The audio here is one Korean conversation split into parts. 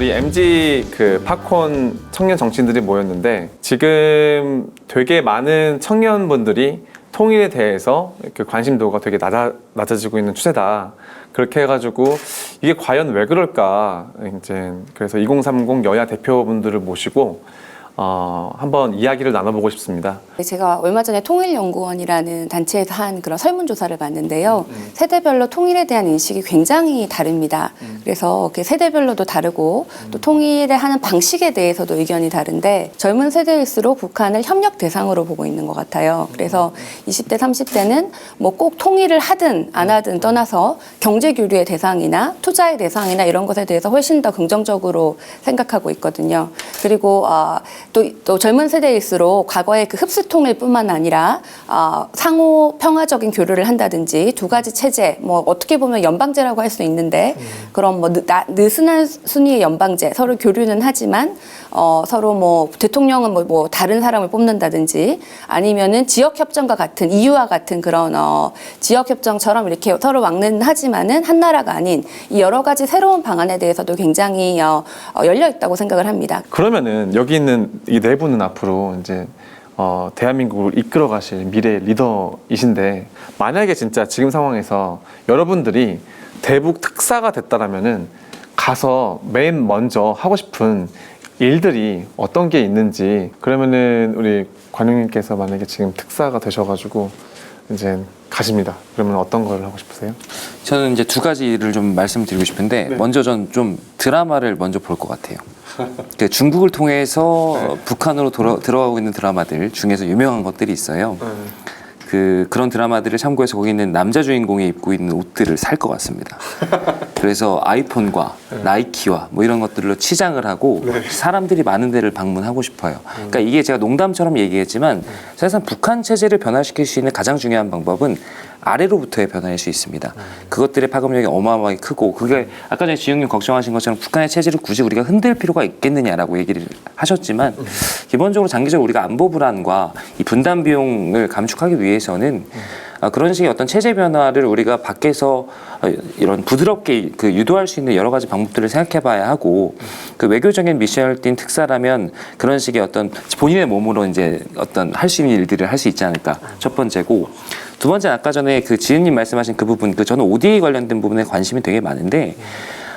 우리 MZ 그 팝콘 청년 정치인들이 모였는데 지금 되게 많은 청년분들이 통일에 대해서 이렇게 관심도가 되게 낮아지고 있는 추세다. 그렇게 해가지고 이게 과연 왜 그럴까? 이제 그래서 2030 여야 대표분들을 모시고 한번 이야기를 나눠보고 싶습니다. 제가 얼마 전에 통일연구원이라는 단체에서 한 그런 설문조사를 봤는데요. 세대별로 통일에 대한 인식이 굉장히 다릅니다. 그래서 세대별로도 다르고 또 통일을 하는 방식에 대해서도 의견이 다른데 젊은 세대일수록 북한을 협력 대상으로 보고 있는 것 같아요. 그래서 20대, 30대는 뭐 꼭 통일을 하든 안 하든 떠나서 경제 교류의 대상이나 투자의 대상이나 이런 것에 대해서 훨씬 더 긍정적으로 생각하고 있거든요. 그리고 또 젊은 세대일수록 과거의 그 흡수통일뿐만 아니라 상호 평화적인 교류를 한다든지 두 가지 체제, 뭐 어떻게 보면 연방제라고 할 수 있는데 그런 뭐 느슨한 순위의 연방제, 서로 교류는 하지만 서로 뭐 대통령은 뭐 다른 사람을 뽑는다든지 아니면은 지역협정과 같은 EU와 같은 그런 지역협정처럼 이렇게 서로 왕래는 하지만은 한 나라가 아닌 이 여러 가지 새로운 방안에 대해서도 굉장히 열려 있다고 생각을 합니다. 그러면은 여기 있는 이 네 분은 앞으로 이제 대한민국을 이끌어 가실 미래의 리더이신데 만약에 진짜 지금 상황에서 여러분들이 대북 특사가 됐다라면은 가서 맨 먼저 하고 싶은 일들이 어떤 게 있는지 그러면은 우리 관용님께서 만약에 지금 특사가 되셔가지고 이제 가십니다. 그러면 어떤 걸 하고 싶으세요? 저는 이제 두 가지를 좀 말씀드리고 싶은데 네. 먼저 전 좀 드라마를 먼저 볼 것 같아요. 그 중국을 통해서 북한으로 들어가고 있는 드라마들 중에서 유명한 것들이 있어요. 그런 드라마들을 참고해서 거기 있는 남자 주인공이 입고 있는 옷들을 살 것 같습니다. 그래서 아이폰과 나이키와 뭐 이런 것들로 치장을 하고 사람들이 많은 데를 방문하고 싶어요. 그러니까 이게 제가 농담처럼 얘기했지만 사실상 북한 체제를 변화시킬 수 있는 가장 중요한 방법은 아래로부터의 변화일 수 있습니다. 그것들의 파급력이 어마어마하게 크고 그게 아까 전에 지영님 걱정하신 것처럼 북한의 체제를 굳이 우리가 흔들 필요가 있겠느냐라고 얘기를 하셨지만 기본적으로 장기적으로 우리가 안보 불안과 이 분담 비용을 감축하기 위해서는 그런 식의 어떤 체제 변화를 우리가 밖에서 이런 부드럽게 그 유도할 수 있는 여러 가지 방법들을 생각해 봐야 하고 그 외교적인 미션을 띈 특사라면 그런 식의 어떤 본인의 몸으로 이제 어떤 할 수 있는 일들을 할 수 있지 않을까 첫 번째고 두 번째는 아까 전에 그 지은님 말씀하신 그 부분 저는 ODA 관련된 부분에 관심이 되게 많은데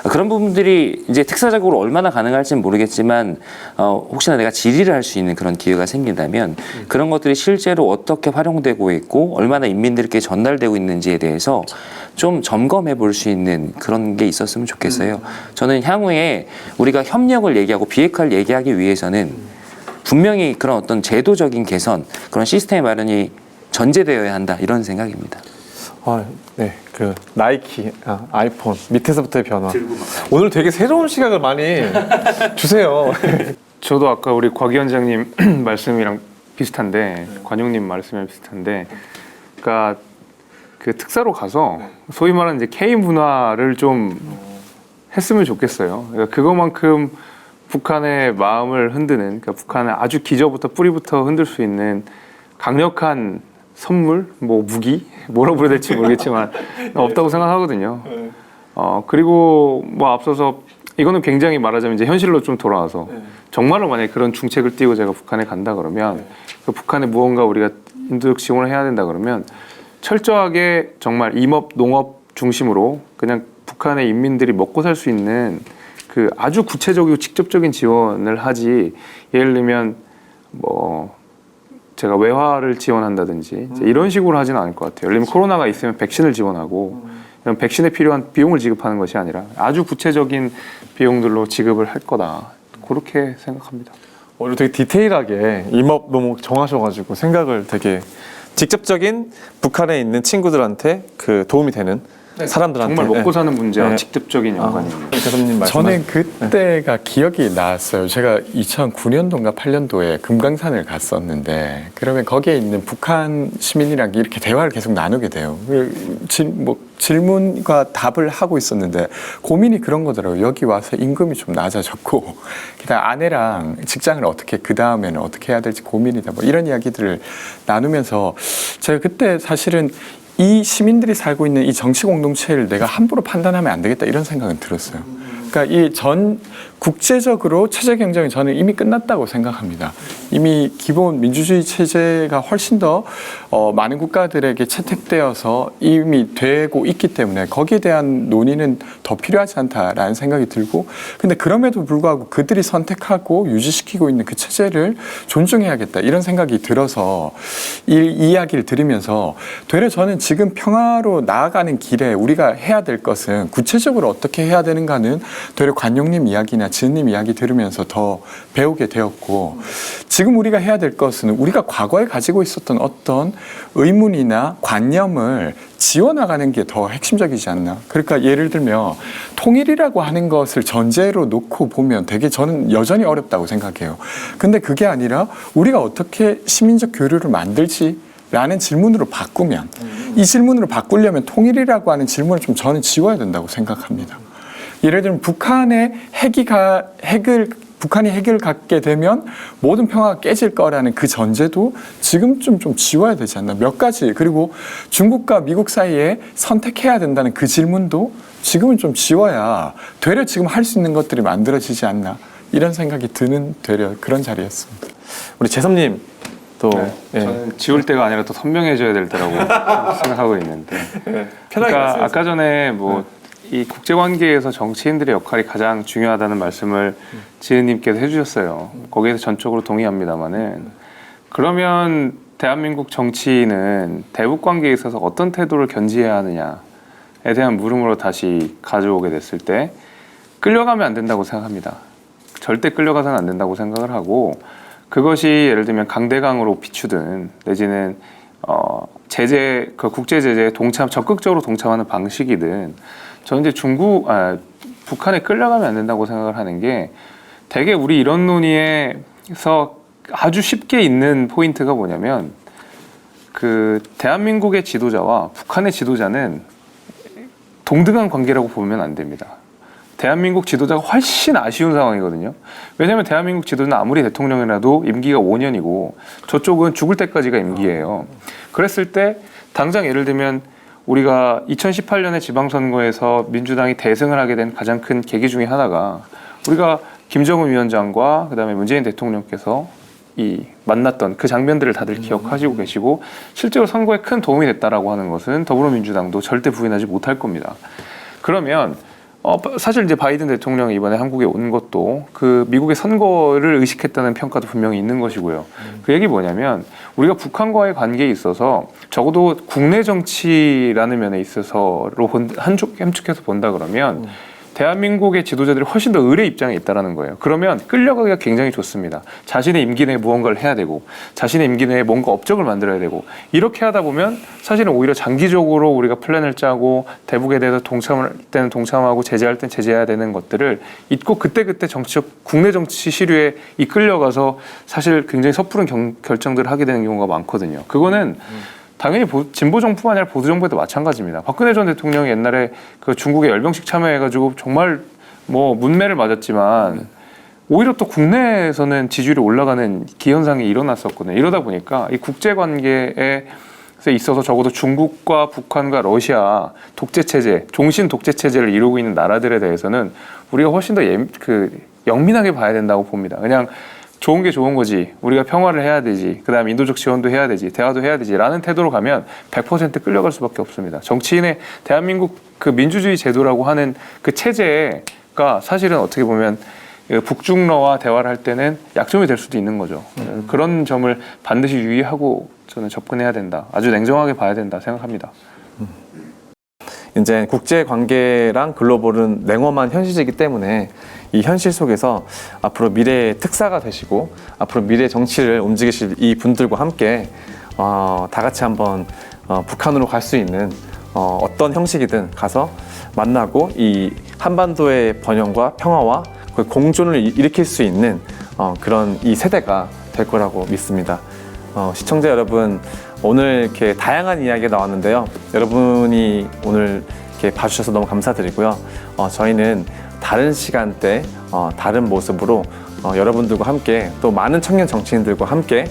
그런 부분들이 이제 특사적으로 얼마나 가능할지는 모르겠지만 혹시나 내가 질의를 할 수 있는 그런 기회가 생긴다면 그런 것들이 실제로 어떻게 활용되고 있고 얼마나 인민들께 전달되고 있는지에 대해서 좀 점검해 볼 수 있는 그런 게 있었으면 좋겠어요. 저는 향후에 우리가 협력을 얘기하고 비핵화를 얘기하기 위해서는 분명히 그런 어떤 제도적인 개선, 그런 시스템 마련이 전제되어야 한다 이런 생각입니다. 네, 그 나이키, 아이폰 밑에서부터의 변화. 오늘 되게 새로운 시각을 많이 주세요. 저도 아까 우리 곽 위원장님 말씀이랑 비슷한데 관용님 말씀이랑 비슷한데, 그러니까 그 특사로 가서 소위 말하는 이제 K 문화를 좀 했으면 좋겠어요. 그러니까 그것만큼 북한의 마음을 흔드는, 그러니까 북한의 아주 기저부터 뿌리부터 흔들 수 있는 강력한 선물, 뭐 무기, 뭐라고 부르야 될지 모르겠지만 없다고 생각하거든요. 그리고 뭐 앞서서 이거는 굉장히 말하자면 이제 현실로 좀 돌아와서 정말로 만약에 그런 중책을 띄고 제가 북한에 간다 그러면 그 북한에 무언가 우리가 인도적 지원을 해야 된다 그러면 철저하게 정말 임업, 농업 중심으로 그냥 북한의 인민들이 먹고 살 수 있는 그 아주 구체적이고 직접적인 지원을 하지, 예를 들면 뭐 제가 외화를 지원한다든지 이런 식으로 하지는 않을 것 같아요. 예를 들면 코로나가 있으면 백신을 지원하고 이런 백신에 필요한 비용을 지급하는 것이 아니라 아주 구체적인 비용들로 지급을 할 거다. 그렇게 생각합니다. 오늘 되게 디테일하게 임업 농업 정하셔가지고 생각을 되게 직접적인 북한에 있는 친구들한테 그 도움이 되는 사람들한테 정말 먹고 사는 문제와 직접적인 연관입니다. 교수님 저는 그때가 기억이 났어요. 제가 2009년도인가 8년도에 금강산을 갔었는데 그러면 거기에 있는 북한 시민이랑 이렇게 대화를 계속 나누게 돼요. 질문과 답을 하고 있었는데 고민이 그런 거더라고요. 여기 와서 임금이 좀 낮아졌고 그다음 아내랑 직장을 어떻게 그 다음에는 어떻게 해야 될지 고민이다. 뭐 이런 이야기들을 나누면서 제가 그때 사실은 이 시민들이 살고 있는 이 정치 공동체를 내가 함부로 판단하면 안 되겠다 이런 생각은 들었어요. 그러니까 이 전 국제적으로 체제 경쟁은 저는 이미 끝났다고 생각합니다. 이미 기본 민주주의 체제가 훨씬 더 많은 국가들에게 채택되어서 이미 되고 있기 때문에 거기에 대한 논의는 더 필요하지 않다라는 생각이 들고, 근데 그럼에도 불구하고 그들이 선택하고 유지시키고 있는 그 체제를 존중해야겠다 이런 생각이 들어서 이 이야기를 들으면서 되려 저는 지금 평화로 나아가는 길에 우리가 해야 될 것은 구체적으로 어떻게 해야 되는가는 되려 관용님 이야기나 지은님 이야기 들으면서 더 배우게 되었고, 지금 우리가 해야 될 것은 우리가 과거에 가지고 있었던 어떤 의문이나 관념을 지워나가는 게 더 핵심적이지 않나. 그러니까 예를 들면 통일이라고 하는 것을 전제로 놓고 보면 되게 저는 여전히 어렵다고 생각해요. 근데 그게 아니라 우리가 어떻게 시민적 교류를 만들지? 라는 질문으로 바꾸면, 이 질문으로 바꾸려면 통일이라고 하는 질문을 좀 저는 지워야 된다고 생각합니다. 예를 들면 북한이 핵을 갖게 되면 모든 평화가 깨질 거라는 그 전제도 지금쯤 좀 지워야 되지 않나. 몇 가지, 그리고 중국과 미국 사이에 선택해야 된다는 그 질문도 지금은 좀 지워야 되려 지금 할 수 있는 것들이 만들어지지 않나, 이런 생각이 드는 되려 그런 자리였습니다. 우리 재섭님 또 예. 저는 지울 때가 아니라 또 선명해져야 될 때라고 생각하고 있는데. 편하게 그러니까 말씀하세요. 아까 전에 뭐 이 국제관계에서 정치인들의 역할이 가장 중요하다는 말씀을 지은님께서 해주셨어요. 거기에서 전적으로 동의합니다만은, 그러면 대한민국 정치인은 대북 관계에 있어서 어떤 태도를 견지해야 하느냐에 대한 물음으로 다시 가져오게 됐을 때 끌려가면 안 된다고 생각합니다. 절대 끌려가서는 안 된다고 생각을 하고, 그것이 예를 들면 강대강으로 비추든 내지는 제재, 그 국제 제재에 적극적으로 동참하는 방식이든, 저는 이제 북한에 끌려가면 안 된다고 생각을 하는 게, 되게 우리 이런 논의에서 아주 쉽게 있는 포인트가 뭐냐면, 그 대한민국의 지도자와 북한의 지도자는 동등한 관계라고 보면 안 됩니다. 대한민국 지도자가 훨씬 아쉬운 상황이거든요. 왜냐하면 대한민국 지도자는 아무리 대통령이라도 임기가 5년이고 저쪽은 죽을 때까지가 임기예요. 그랬을 때 당장 예를 들면 우리가 2018년에 지방선거에서 민주당이 대승을 하게 된 가장 큰 계기 중에 하나가, 우리가 김정은 위원장과 그다음에 문재인 대통령께서 이 만났던 그 장면들을 다들 기억하시고 계시고, 실제로 선거에 큰 도움이 됐다라고 하는 것은 더불어민주당도 절대 부인하지 못할 겁니다. 그러면 사실 이제 바이든 대통령이 이번에 한국에 온 것도 그 미국의 선거를 의식했다는 평가도 분명히 있는 것이고요. 그 얘기 뭐냐면, 우리가 북한과의 관계에 있어서 적어도 국내 정치라는 면에 있어서로 함축해서 본다 그러면 대한민국의 지도자들이 훨씬 더 의뢰 입장에 있다는 거예요. 그러면 끌려가기가 굉장히 좋습니다. 자신의 임기 내에 무언가를 해야 되고, 자신의 임기 내에 뭔가 업적을 만들어야 되고, 이렇게 하다 보면 사실은 오히려 장기적으로 우리가 플랜을 짜고 대북에 대해서 동참할 때는 동참하고 제재할 때는 제재해야 되는 것들을 잊고 그때그때 국내 정치 시류에 이끌려가서 사실 굉장히 섣부른 결정들을 하게 되는 경우가 많거든요. 그거는 당연히 진보 정부가 아니라 보수 정부에도 마찬가지입니다. 박근혜 전 대통령이 옛날에 그 중국에 열병식 참여해가지고 정말 뭐 문매를 맞았지만 오히려 또 국내에서는 지지율이 올라가는 기현상이 일어났었거든요. 이러다 보니까 이 국제 관계에 있어서 적어도 중국과 북한과 러시아 독재 체제, 종신 독재 체제를 이루고 있는 나라들에 대해서는 우리가 훨씬 더 영민하게 봐야 된다고 봅니다. 그냥 좋은 게 좋은 거지, 우리가 평화를 해야 되지, 그 다음에 인도적 지원도 해야 되지, 대화도 해야 되지 라는 태도로 가면 100% 끌려갈 수밖에 없습니다. 정치인의 대한민국 그 민주주의 제도라고 하는 그 체제가 사실은 어떻게 보면 북중러와 대화를 할 때는 약점이 될 수도 있는 거죠. 그런 점을 반드시 유의하고 저는 접근해야 된다, 아주 냉정하게 봐야 된다 생각합니다. 이제 국제 관계랑 글로벌은 냉엄한 현실이기 때문에 이 현실 속에서 앞으로 미래의 특사가 되시고 앞으로 미래 정치를 움직이실 이 분들과 함께 다 같이 한번 북한으로 갈 수 있는 어떤 형식이든 가서 만나고 이 한반도의 번영과 평화와 그 공존을 일으킬 수 있는 그런 이 세대가 될 거라고 믿습니다. 시청자 여러분, 오늘 이렇게 다양한 이야기가 나왔는데요. 여러분이 오늘 이렇게 봐주셔서 너무 감사드리고요. 저희는 다른 시간대, 다른 모습으로 여러분들과 함께 또 많은 청년 정치인들과 함께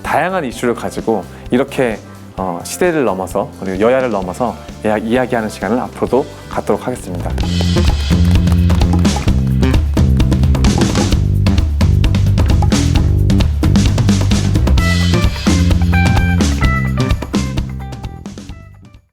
다양한 이슈를 가지고 이렇게 시대를 넘어서 그리고 여야를 넘어서 이야기하는 시간을 앞으로도 갖도록 하겠습니다.